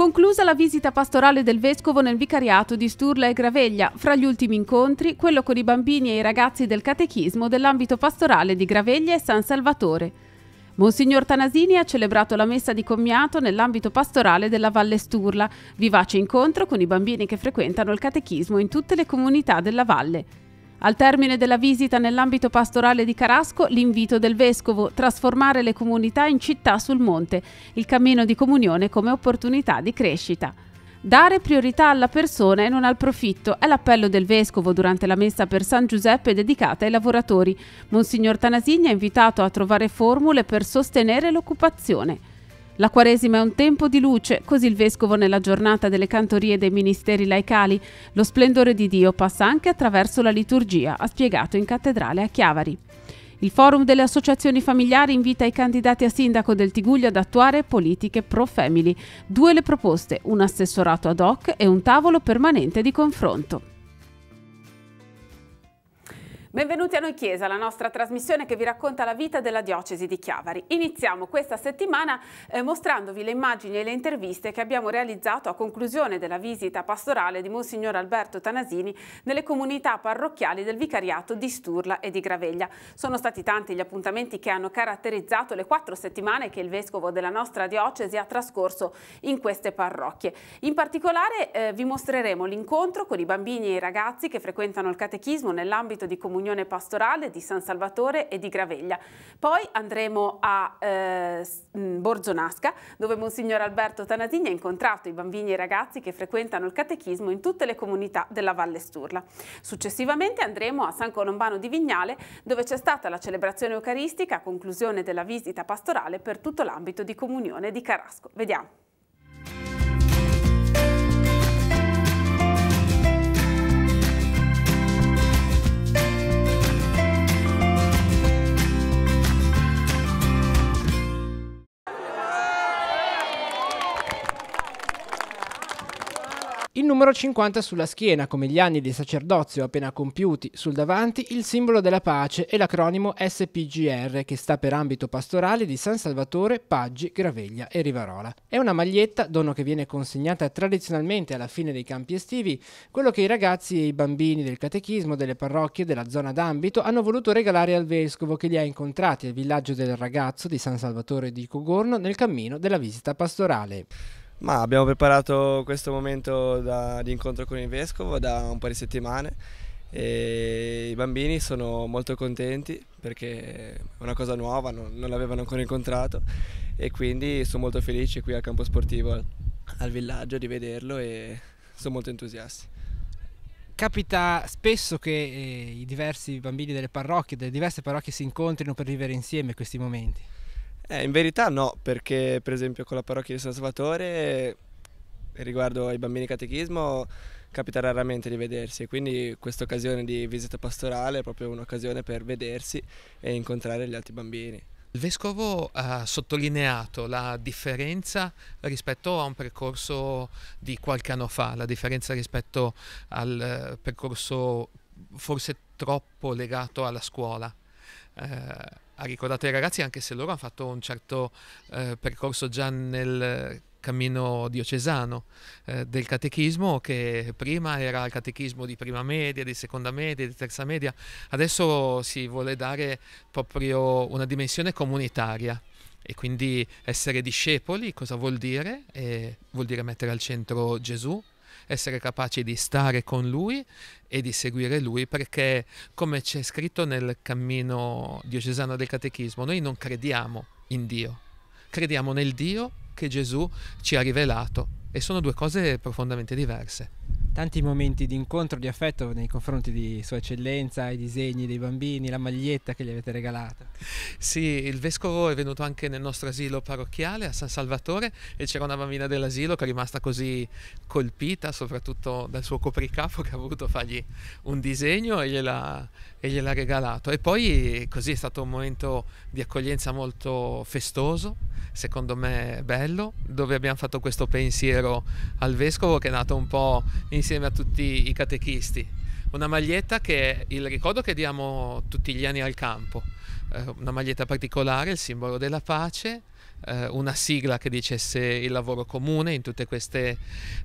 Conclusa la visita pastorale del Vescovo nel vicariato di Sturla e Graveglia, fra gli ultimi incontri quello con i bambini e i ragazzi del catechismo dell'ambito pastorale di Graveglia e San Salvatore. Monsignor Tanasini ha celebrato la messa di commiato nell'ambito pastorale della Valle Sturla, vivace incontro con i bambini che frequentano il catechismo in tutte le comunità della valle. Al termine della visita nell'ambito pastorale di Carasco, l'invito del Vescovo: trasformare le comunità in città sul monte, il cammino di comunione come opportunità di crescita. Dare priorità alla persona e non al profitto è l'appello del Vescovo durante la messa per San Giuseppe dedicata ai lavoratori. Monsignor Tanasini ha invitato a trovare formule per sostenere l'occupazione. La Quaresima è un tempo di luce, così il Vescovo nella giornata delle cantorie dei ministeri laicali. Lo splendore di Dio passa anche attraverso la liturgia, ha spiegato in cattedrale a Chiavari. Il Forum delle associazioni familiari invita i candidati a sindaco del Tiguglio ad attuare politiche pro family. 2 le proposte, un assessorato ad hoc e un tavolo permanente di confronto. Benvenuti a Noi Chiesa, la nostra trasmissione che vi racconta la vita della diocesi di Chiavari. Iniziamo questa settimana mostrandovi le immagini e le interviste che abbiamo realizzato a conclusione della visita pastorale di Monsignor Alberto Tanasini nelle comunità parrocchiali del vicariato di Sturla e di Graveglia. Sono stati tanti gli appuntamenti che hanno caratterizzato le 4 settimane che il Vescovo della nostra diocesi ha trascorso in queste parrocchie. In particolare vi mostreremo l'incontro con i bambini e i ragazzi che frequentano il catechismo nell'ambito di comunione pastorale di San Salvatore e di Graveglia. Poi andremo a Borzonasca, dove Monsignor Alberto Tanasini ha incontrato i bambini e i ragazzi che frequentano il catechismo in tutte le comunità della Valle Sturla. Successivamente andremo a San Colombano di Vignale, dove c'è stata la celebrazione eucaristica a conclusione della visita pastorale per tutto l'ambito di comunione di Carasco. Vediamo. Il numero 50 sulla schiena, come gli anni di sacerdozio appena compiuti, sul davanti il simbolo della pace e l'acronimo SPGR, che sta per ambito pastorale di San Salvatore, Paggi, Graveglia e Rivarola. È una maglietta, dono che viene consegnata tradizionalmente alla fine dei campi estivi, quello che i ragazzi e i bambini del catechismo delle parrocchie della zona d'ambito hanno voluto regalare al Vescovo, che li ha incontrati al villaggio del ragazzo di San Salvatore di Cogorno nel cammino della visita pastorale. Ma abbiamo preparato questo momento di incontro con il Vescovo da un po' di settimane e i bambini sono molto contenti perché è una cosa nuova, non l'avevano ancora incontrato e quindi sono molto felici qui al campo sportivo al villaggio di vederlo e sono molto entusiasti. Capita spesso che i diversi bambini delle diverse parrocchie si incontrino per vivere insieme questi momenti? In verità no, perché per esempio con la parrocchia di San Salvatore riguardo ai bambini catechismo capita raramente di vedersi e quindi questa occasione di visita pastorale è proprio un'occasione per vedersi e incontrare gli altri bambini. Il Vescovo ha sottolineato la differenza rispetto a un percorso di qualche anno fa, la differenza rispetto al percorso forse troppo legato alla scuola. Ha ricordato ai ragazzi, anche se loro hanno fatto un certo percorso già nel cammino diocesano del catechismo, che prima era il catechismo di prima media, di seconda media, di terza media, adesso si vuole dare proprio una dimensione comunitaria e quindi essere discepoli cosa vuol dire? Vuol dire mettere al centro Gesù, essere capaci di stare con Lui e di seguire Lui, perché come c'è scritto nel cammino diocesano del catechismo, noi non crediamo in Dio, crediamo nel Dio che Gesù ci ha rivelato e sono 2 cose profondamente diverse. Tanti momenti di incontro, di affetto nei confronti di Sua Eccellenza, i disegni dei bambini, la maglietta che gli avete regalato. Sì, il Vescovo è venuto anche nel nostro asilo parrocchiale a San Salvatore e c'era una bambina dell'asilo che è rimasta così colpita, soprattutto dal suo copricapo, che ha voluto fargli un disegno e gliel'ha regalato. E poi così è stato un momento di accoglienza molto festoso, secondo me bello, dove abbiamo fatto questo pensiero al Vescovo che è nato un po' insieme a tutti i catechisti. Una maglietta che è il ricordo che diamo tutti gli anni al campo, una maglietta particolare, il simbolo della pace, una sigla che dicesse il lavoro comune in tutte queste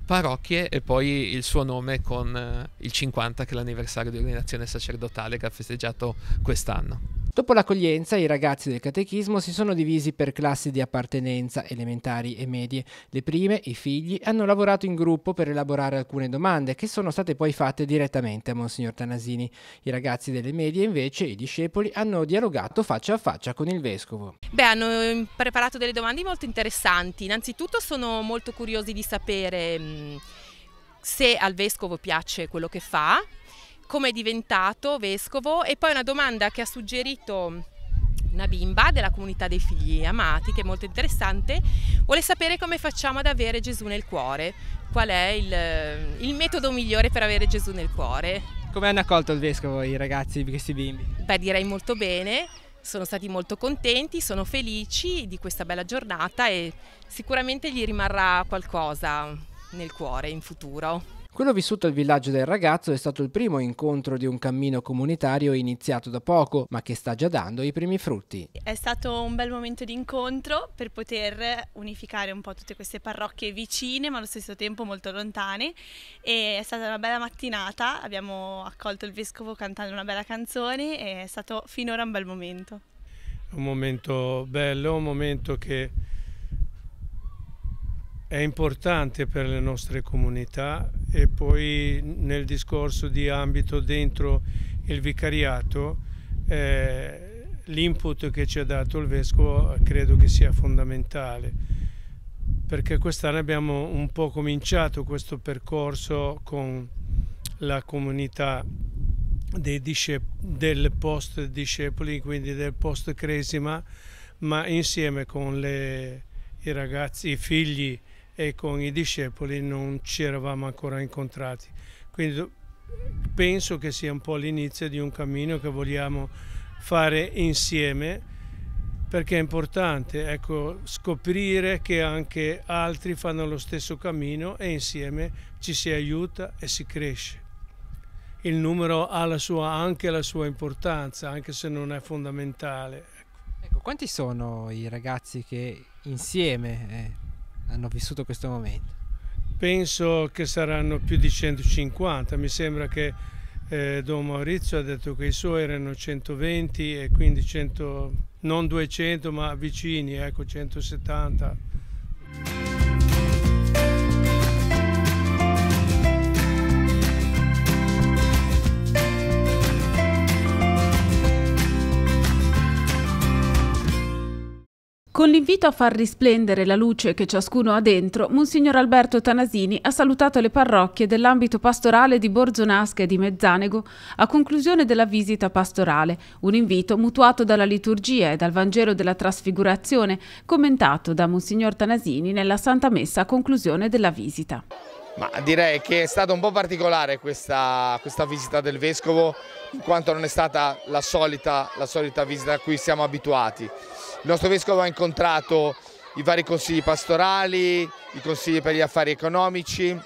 parrocchie e poi il suo nome con il 50 che è l'anniversario di ordinazione sacerdotale che ha festeggiato quest'anno. Dopo l'accoglienza, i ragazzi del catechismo si sono divisi per classi di appartenenza, elementari e medie. Le prime, i figli, hanno lavorato in gruppo per elaborare alcune domande che sono state poi fatte direttamente a Monsignor Tanasini. I ragazzi delle medie, invece, i discepoli, hanno dialogato faccia a faccia con il vescovo. Hanno preparato delle domande molto interessanti. Innanzitutto sono molto curiosi di sapere se al vescovo piace quello che fa, come è diventato vescovo, e poi una domanda che ha suggerito una bimba della comunità dei figli amati, che è molto interessante, vuole sapere come facciamo ad avere Gesù nel cuore, qual è il metodo migliore per avere Gesù nel cuore. Come hanno accolto il vescovo i ragazzi di questi bimbi? Direi molto bene, sono stati molto contenti, sono felici di questa bella giornata e sicuramente gli rimarrà qualcosa nel cuore in futuro. Quello vissuto al villaggio del ragazzo è stato il primo incontro di un cammino comunitario iniziato da poco, ma che sta già dando i primi frutti. È stato un bel momento di incontro per poter unificare un po' tutte queste parrocchie vicine, ma allo stesso tempo molto lontane. E è stata una bella mattinata, abbiamo accolto il vescovo cantando una bella canzone e è stato finora un bel momento. Un momento bello, un momento che è importante per le nostre comunità, e poi nel discorso di ambito dentro il vicariato l'input che ci ha dato il vescovo credo che sia fondamentale, perché quest'anno abbiamo un po' cominciato questo percorso con la comunità del post discepoli, quindi del post cresima, ma insieme con i ragazzi, i figli e con i discepoli non ci eravamo ancora incontrati, quindi penso che sia un po' l'inizio di un cammino che vogliamo fare insieme, perché è importante, ecco, scoprire che anche altri fanno lo stesso cammino e insieme ci si aiuta e si cresce. Il numero ha anche la sua importanza, anche se non è fondamentale. Ecco, quanti sono i ragazzi che insieme hanno vissuto questo momento? Penso che saranno più di 150, mi sembra che Don Maurizio ha detto che i suoi erano 120 e quindi non 200 ma vicini, ecco 170. Con l'invito a far risplendere la luce che ciascuno ha dentro, Monsignor Alberto Tanasini ha salutato le parrocchie dell'ambito pastorale di Borzonasca e di Mezzanego a conclusione della visita pastorale, un invito mutuato dalla liturgia e dal Vangelo della Trasfigurazione, commentato da Monsignor Tanasini nella Santa Messa a conclusione della visita. Ma direi che è stata un po' particolare questa visita del Vescovo, in quanto non è stata la solita visita a cui siamo abituati. Il nostro Vescovo ha incontrato i vari consigli pastorali, i consigli per gli affari economici,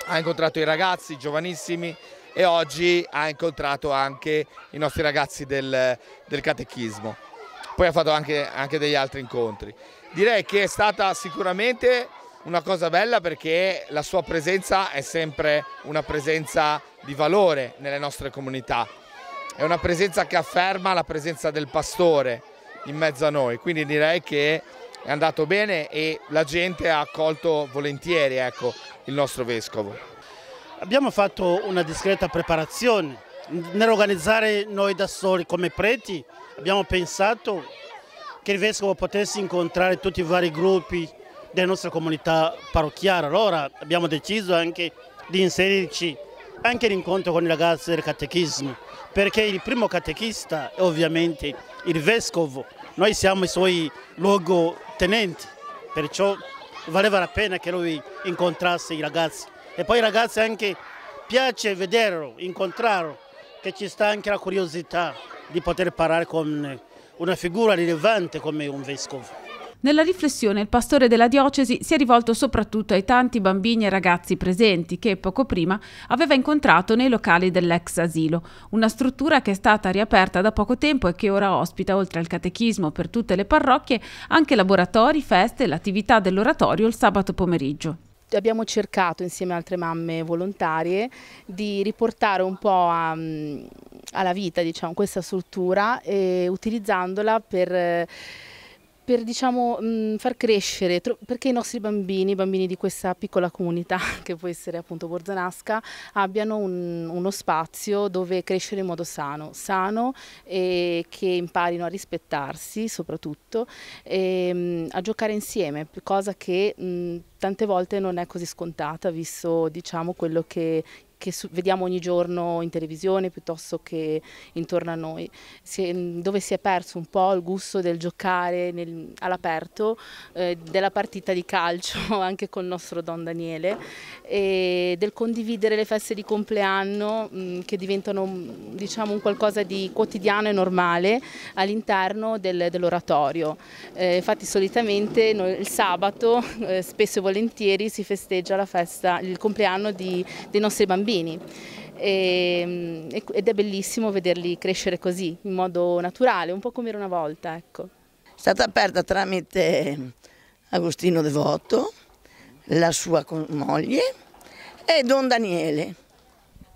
ha incontrato i ragazzi giovanissimi e oggi ha incontrato anche i nostri ragazzi del catechismo. Poi ha fatto anche degli altri incontri. Direi che è stata sicuramente una cosa bella, perché la sua presenza è sempre una presenza di valore nelle nostre comunità, è una presenza che afferma la presenza del pastore in mezzo a noi, quindi direi che è andato bene e la gente ha accolto volentieri, ecco, il nostro Vescovo. Abbiamo fatto una discreta preparazione, nell'organizzare noi da soli come preti abbiamo pensato che il Vescovo potesse incontrare tutti i vari gruppi della nostra comunità parrocchiale. Allora abbiamo deciso anche di inserirci anche l'incontro con i ragazzi del catechismo, perché il primo catechista è ovviamente il Vescovo, noi siamo i suoi luogotenenti, perciò valeva la pena che lui incontrasse i ragazzi. E poi i ragazzi anche piace vederlo, incontrarlo, che ci sta anche la curiosità di poter parlare con una figura rilevante come un Vescovo. Nella riflessione il pastore della diocesi si è rivolto soprattutto ai tanti bambini e ragazzi presenti che poco prima aveva incontrato nei locali dell'ex asilo, una struttura che è stata riaperta da poco tempo e che ora ospita, oltre al catechismo per tutte le parrocchie, anche laboratori, feste e l'attività dell'oratorio il sabato pomeriggio. Abbiamo cercato insieme a altre mamme volontarie di riportare un po' alla vita, diciamo, questa struttura e utilizzandola per diciamo, far crescere, perché i nostri bambini, i bambini di questa piccola comunità che può essere appunto Borzanasca, abbiano uno spazio dove crescere in modo sano e che imparino a rispettarsi soprattutto, e a giocare insieme, cosa che tante volte non è così scontata, visto diciamo quello che vediamo ogni giorno in televisione piuttosto che intorno a noi, dove si è perso un po' il gusto del giocare all'aperto, della partita di calcio anche col nostro Don Daniele, e del condividere le feste di compleanno che diventano diciamo un qualcosa di quotidiano e normale all'interno dell'oratorio. Infatti solitamente il sabato spesso e volentieri si festeggia la festa, il compleanno dei nostri bambini. Ed è bellissimo vederli crescere così, in modo naturale, un po' come era una volta. Ecco. È stata aperta tramite Agostino Devoto, la sua moglie e Don Daniele.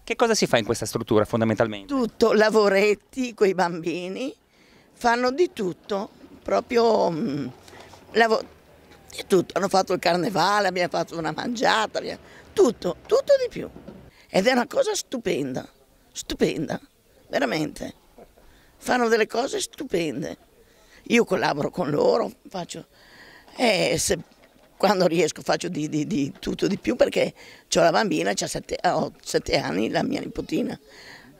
Che cosa si fa in questa struttura fondamentalmente? Tutto, lavoretti con i bambini, fanno di tutto, proprio di tutto. Hanno fatto il carnevale, abbiamo fatto una mangiata, tutto di più. Ed è una cosa stupenda, veramente. Fanno delle cose stupende. Io collaboro con loro, quando riesco faccio di tutto di più, perché ho la bambina, ho 7 anni, la mia nipotina.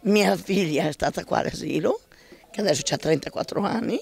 Mia figlia è stata qua all'asilo, che adesso ha 34 anni,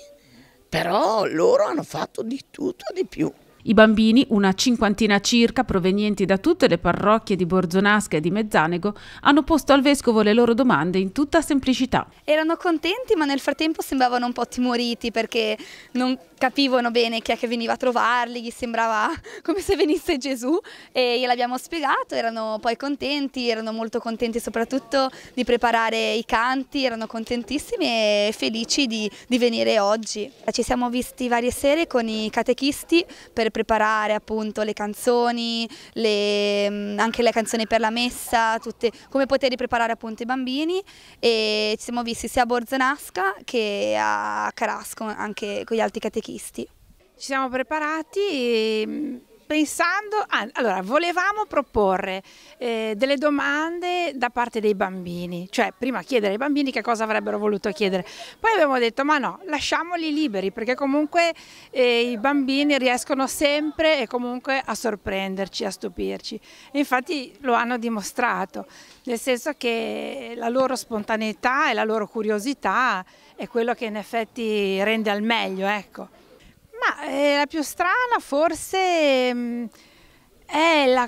però loro hanno fatto di tutto di più. I bambini, una cinquantina circa, provenienti da tutte le parrocchie di Borzonasca e di Mezzanego, hanno posto al vescovo le loro domande in tutta semplicità. Erano contenti, ma nel frattempo sembravano un po' timoriti perché non capivano bene chi è che veniva a trovarli, gli sembrava come se venisse Gesù, e gliel'abbiamo spiegato. Erano poi contenti, erano molto contenti soprattutto di preparare i canti, erano contentissimi e felici di venire oggi. Ci siamo visti varie sere con i catechisti per preparare appunto le canzoni, anche le canzoni per la messa, come poter preparare appunto i bambini, e ci siamo visti sia a Borzanasca che a Carasco anche con gli altri catechisti. Ci siamo preparati pensando, allora volevamo proporre delle domande da parte dei bambini, cioè prima chiedere ai bambini che cosa avrebbero voluto chiedere, poi abbiamo detto ma no, lasciamoli liberi, perché comunque i bambini riescono sempre e comunque a sorprenderci, a stupirci, e infatti lo hanno dimostrato, nel senso che la loro spontaneità e la loro curiosità è quello che in effetti rende al meglio, ecco. Ma la più strana forse è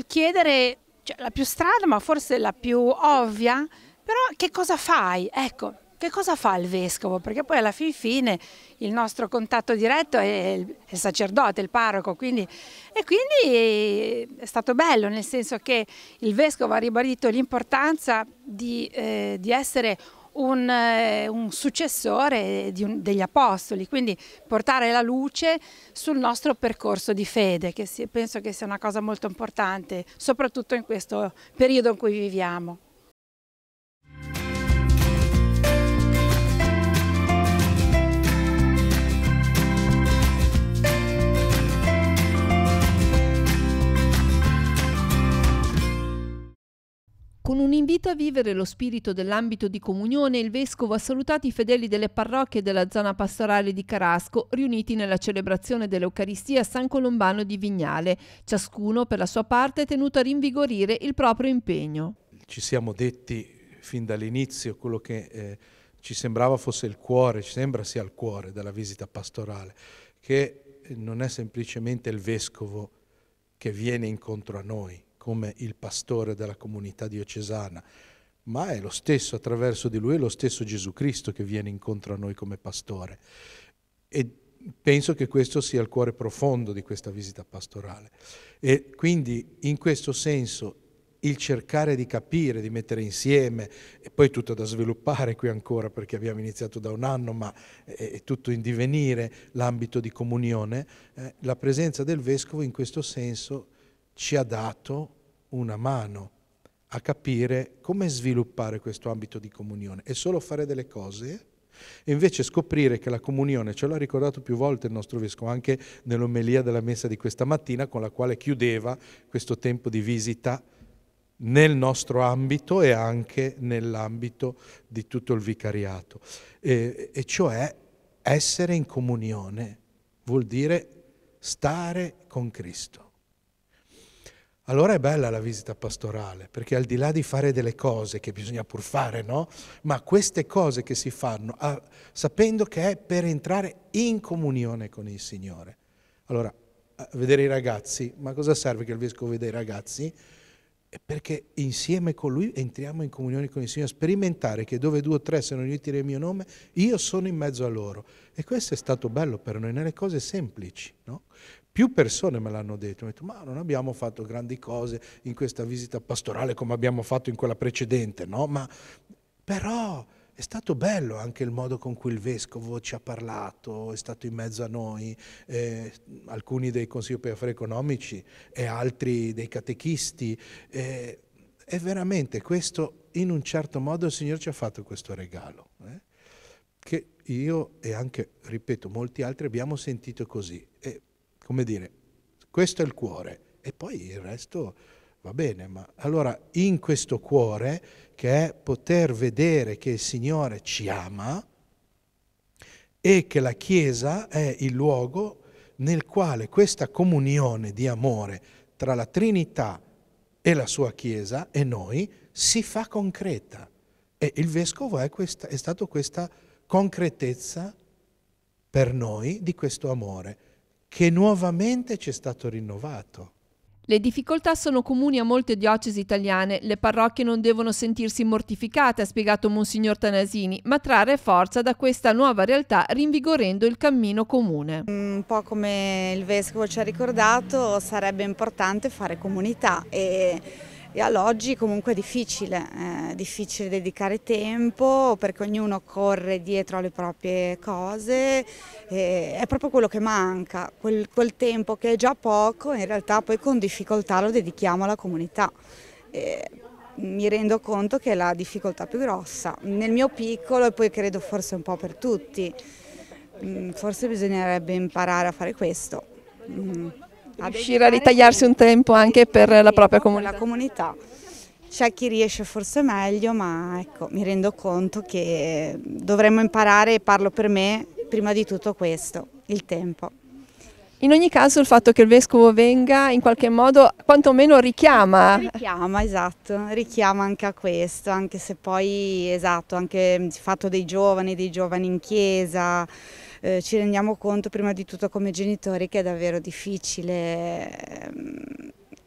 chiedere, cioè la più strana ma forse la più ovvia, però che cosa fai? Ecco, che cosa fa il vescovo? Perché poi alla fine il nostro contatto diretto è il sacerdote, il parroco, quindi è stato bello, nel senso che il vescovo ha ribadito l'importanza di essere un successore degli apostoli, quindi portare la luce sul nostro percorso di fede, che penso che sia una cosa molto importante, soprattutto in questo periodo in cui viviamo. Con un invito a vivere lo spirito dell'ambito di comunione, il vescovo ha salutato i fedeli delle parrocchie della zona pastorale di Carasco, riuniti nella celebrazione dell'Eucaristia a San Colombano di Vignale, ciascuno per la sua parte tenuto a rinvigorire il proprio impegno. Ci siamo detti fin dall'inizio quello che ci sembrava fosse il cuore, ci sembra sia il cuore della visita pastorale, che non è semplicemente il vescovo che viene incontro a noi, come il pastore della comunità diocesana, ma è lo stesso, attraverso di lui, è lo stesso Gesù Cristo che viene incontro a noi come pastore. E penso che questo sia il cuore profondo di questa visita pastorale. E quindi in questo senso il cercare di capire, di mettere insieme, e poi tutto da sviluppare qui ancora perché abbiamo iniziato da un anno, ma è tutto in divenire, l'ambito di comunione, la presenza del Vescovo in questo senso ci ha dato una mano a capire come sviluppare questo ambito di comunione. È solo fare delle cose e invece scoprire che la comunione, ce l'ha ricordato più volte il nostro Vescovo, anche nell'omelia della messa di questa mattina, con la quale chiudeva questo tempo di visita nel nostro ambito e anche nell'ambito di tutto il vicariato. E cioè essere in comunione vuol dire stare con Cristo. Allora è bella la visita pastorale, perché al di là di fare delle cose che bisogna pur fare, no? Ma queste cose che si fanno sapendo che è per entrare in comunione con il Signore. Allora, vedere i ragazzi, ma cosa serve che il Vescovo veda i ragazzi? È perché insieme con Lui entriamo in comunione con il Signore, sperimentare che dove 2 o 3 sono uniti nel mio nome, io sono in mezzo a loro. E questo è stato bello per noi, nelle cose semplici, no? Più persone me l'hanno detto, mi hanno detto, ma non abbiamo fatto grandi cose in questa visita pastorale come abbiamo fatto in quella precedente, no? Però è stato bello anche il modo con cui il Vescovo ci ha parlato, è stato in mezzo a noi, alcuni dei consigli per affari economici e altri dei catechisti. E veramente questo, in un certo modo, il Signore ci ha fatto questo regalo, che io e anche, ripeto, molti altri abbiamo sentito così. Come dire, questo è il cuore e poi il resto va bene, ma allora in questo cuore, che è poter vedere che il Signore ci ama e che la Chiesa è il luogo nel quale questa comunione di amore tra la Trinità e la sua Chiesa e noi si fa concreta. E il Vescovo è stato questa concretezza per noi di questo amore, che nuovamente ci è stato rinnovato. Le difficoltà sono comuni a molte diocesi italiane, le parrocchie non devono sentirsi mortificate, ha spiegato Monsignor Tanasini, ma trarre forza da questa nuova realtà rinvigorendo il cammino comune. Un po' come il Vescovo ci ha ricordato, sarebbe importante fare comunità e all'oggi comunque è difficile dedicare tempo perché ognuno corre dietro alle proprie cose, è proprio quello che manca, quel tempo che è già poco, in realtà poi con difficoltà lo dedichiamo alla comunità. Mi rendo conto che è la difficoltà più grossa, nel mio piccolo e poi credo forse un po' per tutti, forse bisognerebbe imparare a fare questo. Riuscire a ritagliarsi un tempo anche per la propria comunità. La comunità. C'è chi riesce forse meglio, ma ecco, mi rendo conto che dovremmo imparare, e parlo per me, prima di tutto questo, il tempo. In ogni caso il fatto che il Vescovo venga in qualche modo quantomeno richiama. Esatto, richiama anche a questo, anche se poi, esatto, anche il fatto dei giovani in chiesa, ci rendiamo conto prima di tutto come genitori che è davvero difficile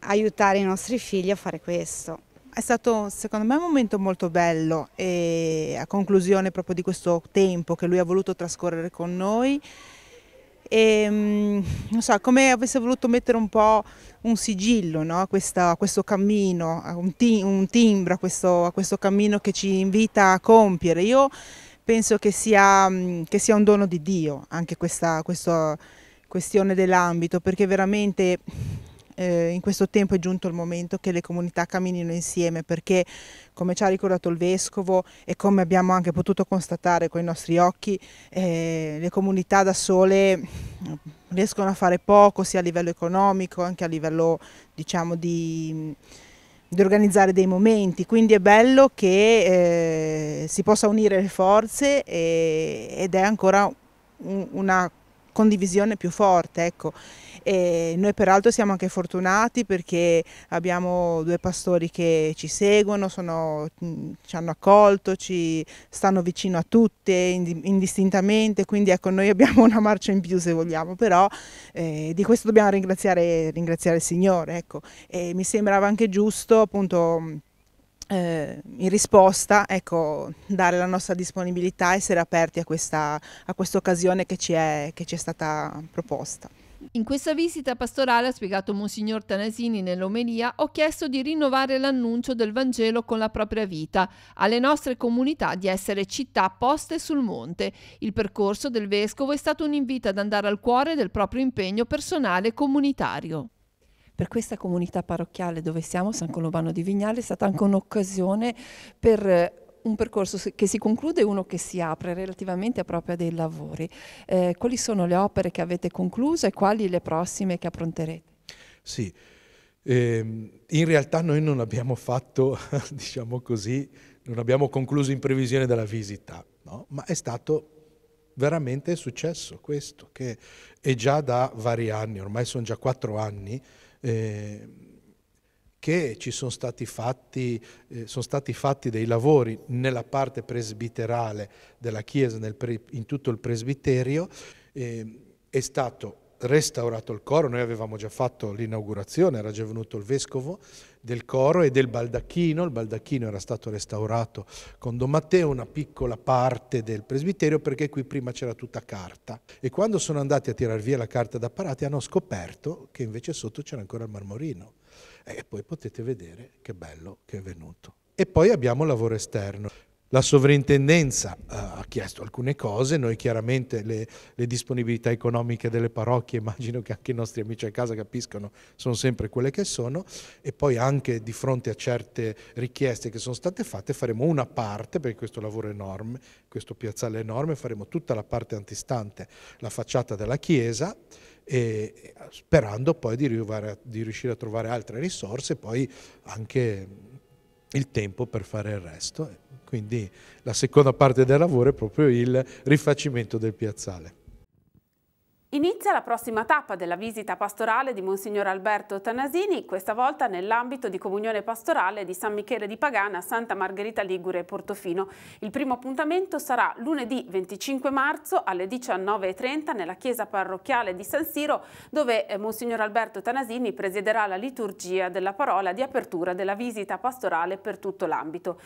aiutare i nostri figli a fare questo. È stato secondo me un momento molto bello e a conclusione proprio di questo tempo che lui ha voluto trascorrere con noi. E, non so, come avesse voluto mettere un po' un sigillo, no? a questo cammino, un timbro a questo cammino che ci invita a compiere. Io penso che sia un dono di Dio anche questa questione dell'ambito, perché veramente in questo tempo è giunto il momento che le comunità camminino insieme, perché come ci ha ricordato il Vescovo e come abbiamo anche potuto constatare con i nostri occhi, le comunità da sole riescono a fare poco, sia a livello economico, anche a livello, diciamo, di organizzare dei momenti, quindi è bello che si possa unire le forze ed è ancora una condivisione più forte, ecco. E noi peraltro siamo anche fortunati perché abbiamo 2 pastori che ci seguono, ci hanno accolto, ci stanno vicino a tutte indistintamente, quindi ecco, noi abbiamo una marcia in più se vogliamo, però di questo dobbiamo ringraziare il Signore, ecco. E mi sembrava anche giusto appunto in risposta, ecco, dare la nostra disponibilità, essere aperti a questa occasione che ci è stata proposta. In questa visita pastorale, ha spiegato Monsignor Tanasini nell'omelia, ho chiesto di rinnovare l'annuncio del Vangelo con la propria vita, alle nostre comunità di essere città poste sul monte. Il percorso del Vescovo è stato un invito ad andare al cuore del proprio impegno personale e comunitario. Per questa comunità parrocchiale dove siamo, San Colombano di Vignale, è stata anche un'occasione per un percorso che si conclude e uno che si apre relativamente proprio a dei lavori. Quali sono le opere che avete concluso e quali le prossime che appronterete? Sì, in realtà noi non abbiamo fatto, diciamo così, non abbiamo concluso in previsione della visita, no? Ma è stato veramente successo questo, che è già da vari anni, ormai sono già 4 anni, che ci sono stati fatti dei lavori nella parte presbiterale della chiesa, in tutto il presbiterio, è stato restaurato il coro, noi avevamo già fatto l'inaugurazione, era già venuto il vescovo del coro e del baldacchino, il baldacchino era stato restaurato con Don Matteo, una piccola parte del presbiterio perché qui prima c'era tutta carta e quando sono andati a tirar via la carta d'apparati hanno scoperto che invece sotto c'era ancora il marmorino e poi potete vedere che bello che è venuto. E poi abbiamo il lavoro esterno. La sovrintendenza ha chiesto alcune cose, noi chiaramente le disponibilità economiche delle parrocchie, immagino che anche i nostri amici a casa capiscono, sono sempre quelle che sono, e poi anche di fronte a certe richieste che sono state fatte faremo una parte, perché questo lavoro è enorme, questo piazzale è enorme, faremo tutta la parte antistante la facciata della chiesa, e sperando poi di riuscire a trovare altre risorse e poi anche il tempo per fare il resto. Quindi la seconda parte del lavoro è proprio il rifacimento del piazzale. Inizia la prossima tappa della visita pastorale di Monsignor Alberto Tanasini, questa volta nell'ambito di comunione pastorale di San Michele di Pagana, Santa Margherita Ligure e Portofino. Il primo appuntamento sarà lunedì 25 marzo alle 19:30 nella chiesa parrocchiale di San Siro, dove Monsignor Alberto Tanasini presiederà la liturgia della parola di apertura della visita pastorale per tutto l'ambito.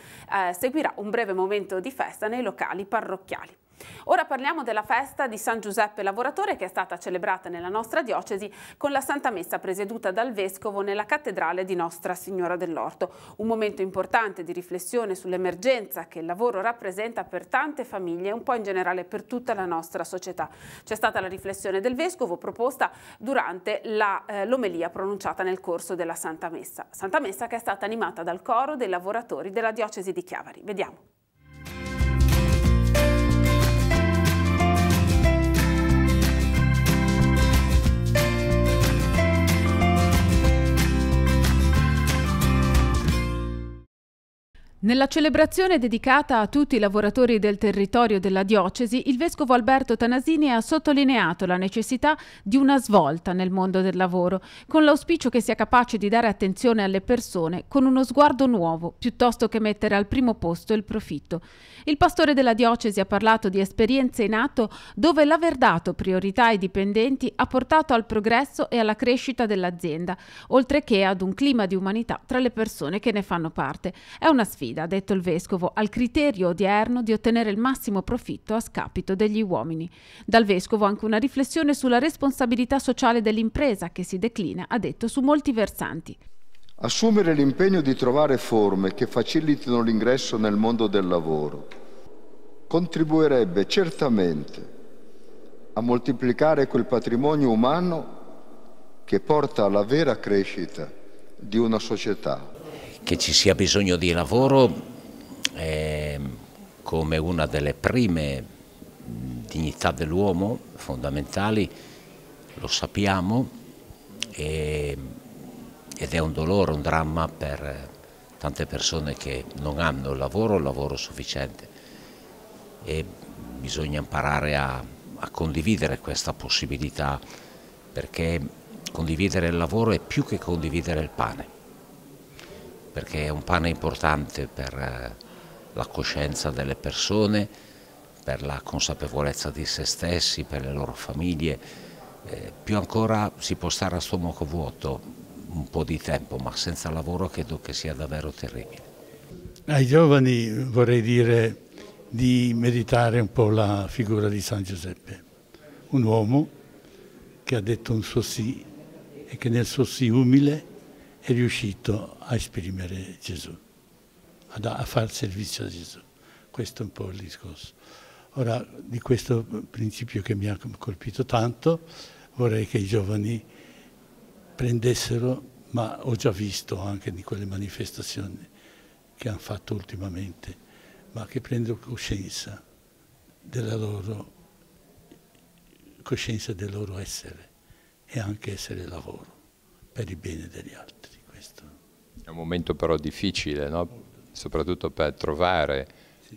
Seguirà un breve momento di festa nei locali parrocchiali. Ora parliamo della festa di San Giuseppe Lavoratore che è stata celebrata nella nostra diocesi con la Santa Messa presieduta dal Vescovo nella cattedrale di Nostra Signora dell'Orto. Un momento importante di riflessione sull'emergenza che il lavoro rappresenta per tante famiglie e un po' in generale per tutta la nostra società. C'è stata la riflessione del Vescovo proposta durante l'omelia pronunciata nel corso della Santa Messa che è stata animata dal coro dei lavoratori della diocesi di Chiavari. Vediamo. Nella celebrazione dedicata a tutti i lavoratori del territorio della diocesi, il Vescovo Alberto Tanasini ha sottolineato la necessità di una svolta nel mondo del lavoro, con l'auspicio che sia capace di dare attenzione alle persone con uno sguardo nuovo, piuttosto che mettere al primo posto il profitto. Il pastore della diocesi ha parlato di esperienze in atto dove l'aver dato priorità ai dipendenti ha portato al progresso e alla crescita dell'azienda, oltre che ad un clima di umanità tra le persone che ne fanno parte. È una sfida, ha detto il Vescovo, al criterio odierno di ottenere il massimo profitto a scapito degli uomini. Dal Vescovo anche una riflessione sulla responsabilità sociale dell'impresa che si declina, ha detto, su molti versanti. Assumere l'impegno di trovare forme che facilitino l'ingresso nel mondo del lavoro contribuirebbe certamente a moltiplicare quel patrimonio umano che porta alla vera crescita di una società. Che ci sia bisogno di lavoro come una delle prime dignità dell'uomo fondamentali, lo sappiamo, ed è un dolore, un dramma per tante persone che non hanno il lavoro sufficiente, e bisogna imparare a condividere questa possibilità, perché condividere il lavoro è più che condividere il pane, perché è un pane importante per la coscienza delle persone, per la consapevolezza di se stessi, per le loro famiglie. Più ancora si può stare a stomaco vuoto un po' di tempo, ma senza lavoro credo che sia davvero terribile. Ai giovani vorrei dire di meditare un po' la figura di San Giuseppe, un uomo che ha detto un suo sì e che nel suo sì umile è riuscito a esprimere Gesù, a far servizio a Gesù. Questo è un po' il discorso. Ora, di questo principio che mi ha colpito tanto, vorrei che i giovani prendessero, ma ho già visto anche di quelle manifestazioni che hanno fatto ultimamente, ma che prendano coscienza del loro essere e anche essere lavoro per il bene degli altri. Questo. È un momento però difficile, no? Soprattutto per trovare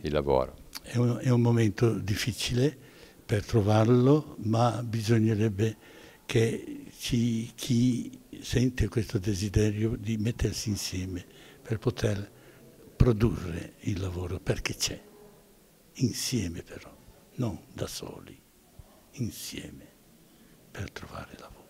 il lavoro. È un momento difficile per trovarlo, ma bisognerebbe che chi sente questo desiderio di mettersi insieme per poter produrre il lavoro, perché c'è, insieme però, non da soli, insieme per trovare lavoro.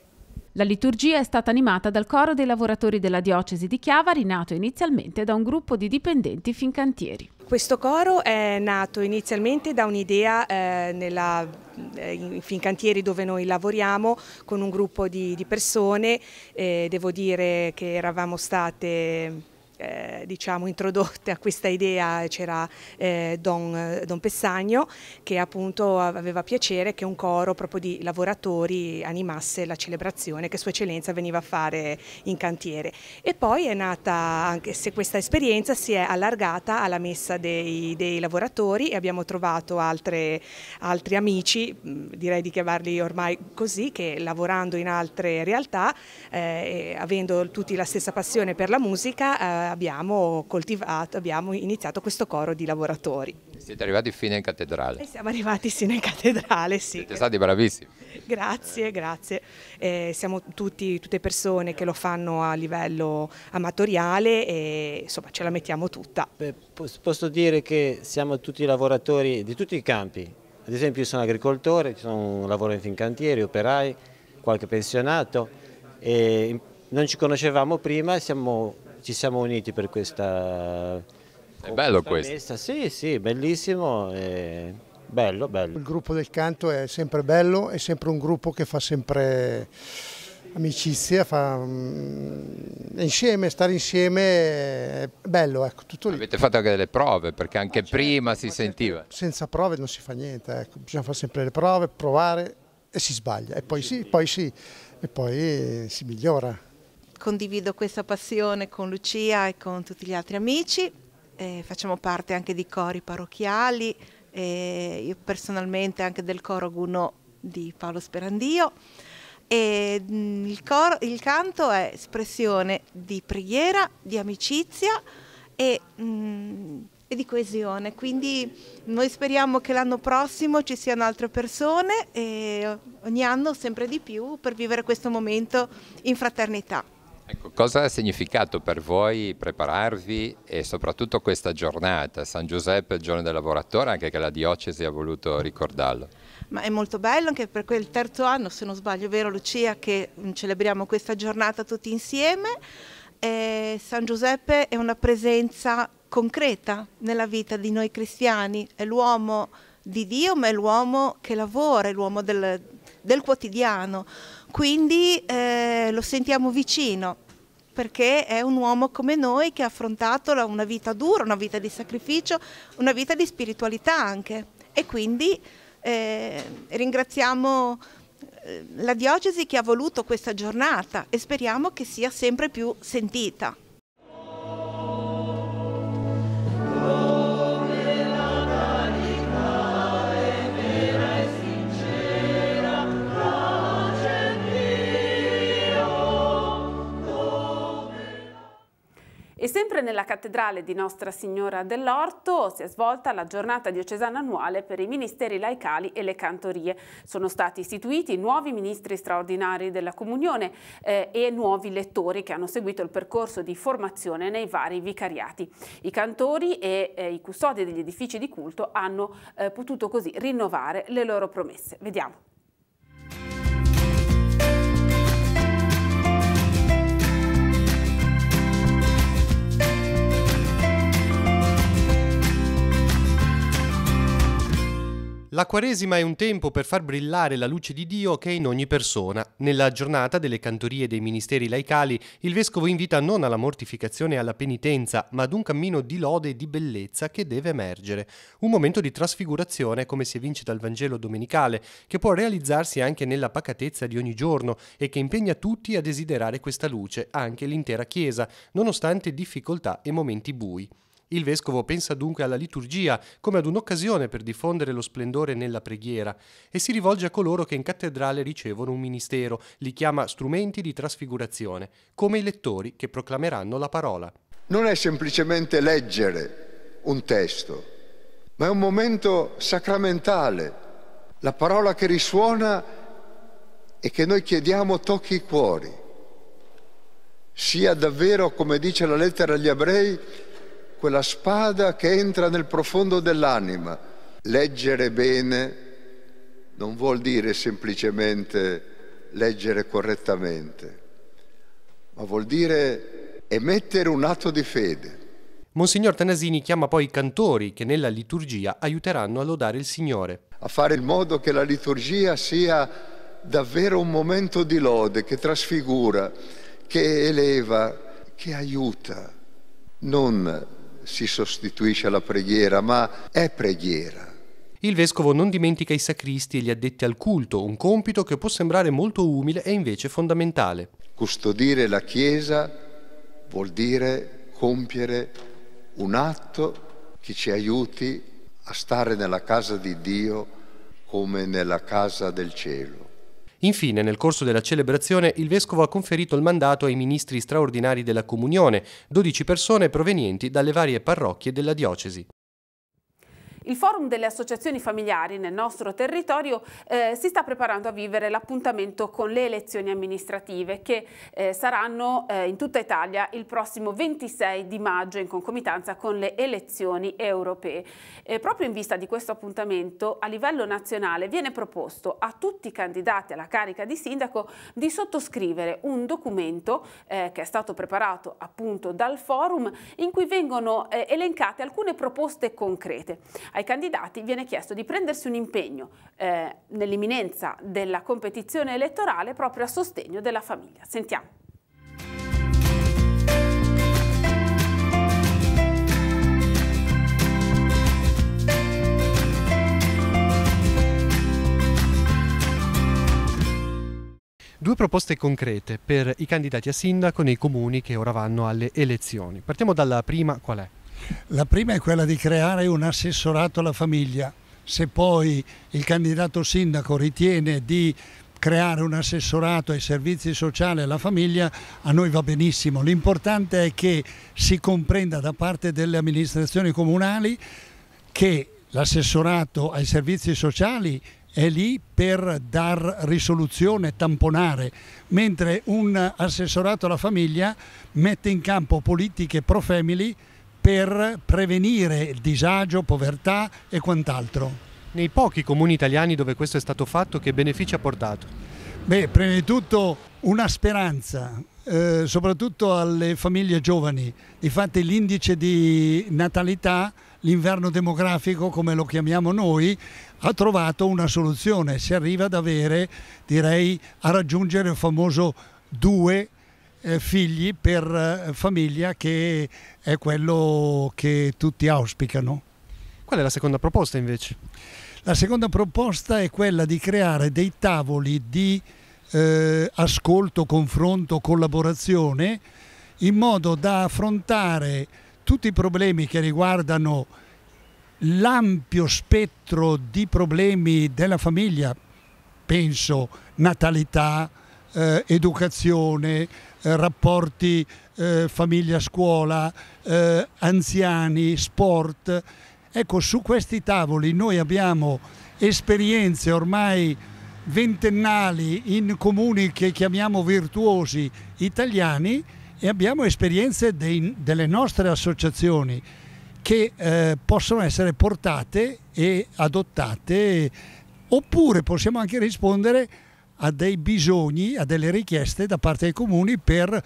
La liturgia è stata animata dal coro dei lavoratori della diocesi di Chiavari, nato inizialmente da un gruppo di dipendenti fincantieri. Questo coro è nato inizialmente da un'idea in Fincantieri dove noi lavoriamo con un gruppo di persone, devo dire che eravamo state introdotte a questa idea, c'era Don Pessagno che appunto aveva piacere che un coro proprio di lavoratori animasse la celebrazione che Sua Eccellenza veniva a fare in cantiere, e poi è nata, anche se questa esperienza si è allargata alla messa dei lavoratori, e abbiamo trovato altri amici, direi di chiamarli ormai così, che lavorando in altre realtà, avendo tutti la stessa passione per la musica, abbiamo iniziato questo coro di lavoratori. Siete arrivati fino in cattedrale. E siamo arrivati fino in cattedrale, sì. Siete stati bravissimi. Grazie. Siamo tutte persone che lo fanno a livello amatoriale e insomma ce la mettiamo tutta. Posso dire che siamo tutti lavoratori di tutti i campi. Ad esempio io sono agricoltore, lavoro in Fincantieri, operai, qualche pensionato, e non ci conoscevamo prima, ci siamo uniti per questa... È bello questo. Messa. Sì, bellissimo, bello. Il gruppo del canto è sempre bello, è sempre un gruppo che fa sempre amicizia, stare insieme è bello, ecco, tutto lì. Avete fatto anche delle prove, perché anche prima si sentiva. Senza prove non si fa niente, ecco. Bisogna fare sempre le prove, provare e si sbaglia, e poi si migliora. Condivido questa passione con Lucia e con tutti gli altri amici, facciamo parte anche di cori parrocchiali, io personalmente anche del coro Gounod di Paolo Sperandio, e il canto è espressione di preghiera, di amicizia e di coesione, quindi noi speriamo che l'anno prossimo ci siano altre persone e ogni anno sempre di più per vivere questo momento in fraternità. Ecco, cosa ha significato per voi prepararvi e soprattutto questa giornata, San Giuseppe, il giorno del lavoratore, anche che la diocesi ha voluto ricordarlo? Ma è molto bello anche per quel terzo anno, se non sbaglio, vero Lucia, che celebriamo questa giornata tutti insieme. San Giuseppe è una presenza concreta nella vita di noi cristiani, è l'uomo di Dio, ma è l'uomo che lavora, è l'uomo del quotidiano, quindi lo sentiamo vicino, perché è un uomo come noi che ha affrontato una vita dura, una vita di sacrificio, una vita di spiritualità anche, e quindi ringraziamo la diocesi che ha voluto questa giornata e speriamo che sia sempre più sentita. E sempre nella cattedrale di Nostra Signora dell'Orto si è svolta la giornata diocesana annuale per i ministeri laicali e le cantorie. Sono stati istituiti nuovi ministri straordinari della comunione e nuovi lettori che hanno seguito il percorso di formazione nei vari vicariati. I cantori e i custodi degli edifici di culto hanno potuto così rinnovare le loro promesse. Vediamo. La Quaresima è un tempo per far brillare la luce di Dio che è in ogni persona. Nella giornata delle cantorie dei ministeri laicali, il Vescovo invita non alla mortificazione e alla penitenza, ma ad un cammino di lode e di bellezza che deve emergere. Un momento di trasfigurazione, come si evince dal Vangelo domenicale, che può realizzarsi anche nella pacatezza di ogni giorno e che impegna tutti a desiderare questa luce, anche l'intera Chiesa, nonostante difficoltà e momenti bui. Il Vescovo pensa dunque alla liturgia come ad un'occasione per diffondere lo splendore nella preghiera e si rivolge a coloro che in cattedrale ricevono un ministero, li chiama strumenti di trasfigurazione, come i lettori che proclameranno la parola. Non è semplicemente leggere un testo, ma è un momento sacramentale. La parola che risuona e che noi chiediamo tocchi i cuori. Sia davvero, come dice la lettera agli Ebrei, quella spada che entra nel profondo dell'anima. Leggere bene non vuol dire semplicemente leggere correttamente, ma vuol dire emettere un atto di fede. Monsignor Tanasini chiama poi i cantori che nella liturgia aiuteranno a lodare il Signore. A fare in modo che la liturgia sia davvero un momento di lode, che trasfigura, che eleva, che aiuta. Non si sostituisce alla preghiera, ma è preghiera. Il Vescovo non dimentica i sacristi e gli addetti al culto, un compito che può sembrare molto umile e invece fondamentale. Custodire la Chiesa vuol dire compiere un atto che ci aiuti a stare nella casa di Dio come nella casa del cielo. Infine, nel corso della celebrazione, il Vescovo ha conferito il mandato ai ministri straordinari della Comunione, 12 persone provenienti dalle varie parrocchie della diocesi. Il Forum delle associazioni familiari nel nostro territorio si sta preparando a vivere l'appuntamento con le elezioni amministrative che saranno in tutta Italia il prossimo 26 di maggio in concomitanza con le elezioni europee. Proprio in vista di questo appuntamento a livello nazionale viene proposto a tutti i candidati alla carica di sindaco di sottoscrivere un documento che è stato preparato appunto dal Forum in cui vengono elencate alcune proposte concrete. Ai candidati viene chiesto di prendersi un impegno nell'imminenza della competizione elettorale proprio a sostegno della famiglia. Sentiamo. Due proposte concrete per i candidati a sindaco nei comuni che ora vanno alle elezioni. Partiamo dalla prima, qual è? La prima è quella di creare un assessorato alla famiglia. Se poi il candidato sindaco ritiene di creare un assessorato ai servizi sociali alla famiglia, a noi va benissimo. L'importante è che si comprenda da parte delle amministrazioni comunali che l'assessorato ai servizi sociali è lì per dar risoluzione, tamponare, mentre un assessorato alla famiglia mette in campo politiche pro family per prevenire il disagio, povertà e quant'altro. Nei pochi comuni italiani dove questo è stato fatto, che benefici ha portato? Beh, prima di tutto una speranza, soprattutto alle famiglie giovani. Difatti l'indice di natalità, l'inverno demografico come lo chiamiamo noi, ha trovato una soluzione. Si arriva ad avere, direi, a raggiungere il famoso 2 figli per famiglia, che è quello che tutti auspicano. Qual è la seconda proposta invece? La seconda proposta è quella di creare dei tavoli di ascolto, confronto, collaborazione, in modo da affrontare tutti i problemi che riguardano l'ampio spettro di problemi della famiglia. Penso natalità, educazione, rapporti famiglia-scuola, anziani, sport. Ecco, su questi tavoli noi abbiamo esperienze ormai ventennali in comuni che chiamiamo virtuosi italiani e abbiamo esperienze delle nostre associazioni che possono essere portate e adottate, oppure possiamo anche rispondere a dei bisogni, a delle richieste da parte dei comuni per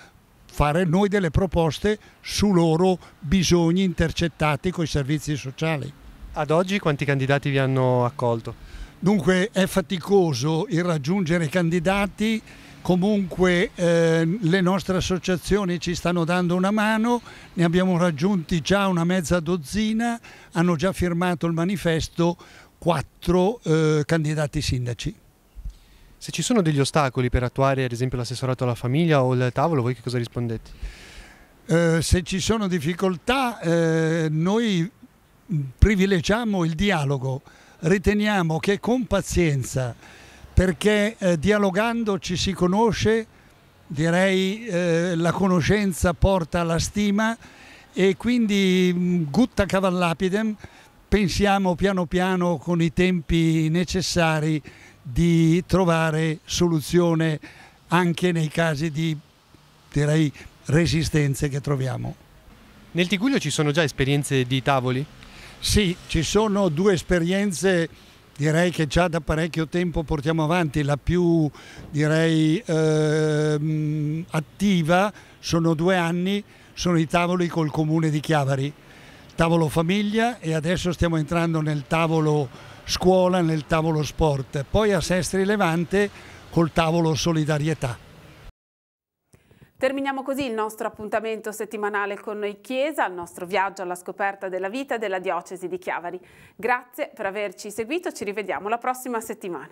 fare noi delle proposte su loro bisogni intercettati con i servizi sociali. Ad oggi quanti candidati vi hanno accolto? Dunque è faticoso il raggiungere i candidati, comunque le nostre associazioni ci stanno dando una mano, ne abbiamo raggiunti già una mezza dozzina, hanno già firmato il manifesto 4 candidati sindaci. Se ci sono degli ostacoli per attuare ad esempio l'assessorato alla famiglia o il tavolo, voi che cosa rispondete? Se ci sono difficoltà noi privilegiamo il dialogo, riteniamo che con pazienza, perché dialogando ci si conosce, direi la conoscenza porta alla stima e quindi gutta cavallapidem pensiamo piano piano con i tempi necessari di trovare soluzione anche nei casi di, direi, resistenze che troviamo. Nel Tigullio ci sono già esperienze di tavoli? Sì, ci sono 2 esperienze, direi che già da parecchio tempo portiamo avanti. La più, direi, attiva sono 2 anni, sono i tavoli col comune di Chiavari, tavolo famiglia, e adesso stiamo entrando nel tavolo scuola, nel tavolo sport, poi a Sestri Levante col tavolo solidarietà. Terminiamo così il nostro appuntamento settimanale con Noi Chiesa, il nostro viaggio alla scoperta della vita della diocesi di Chiavari. Grazie per averci seguito, ci rivediamo la prossima settimana.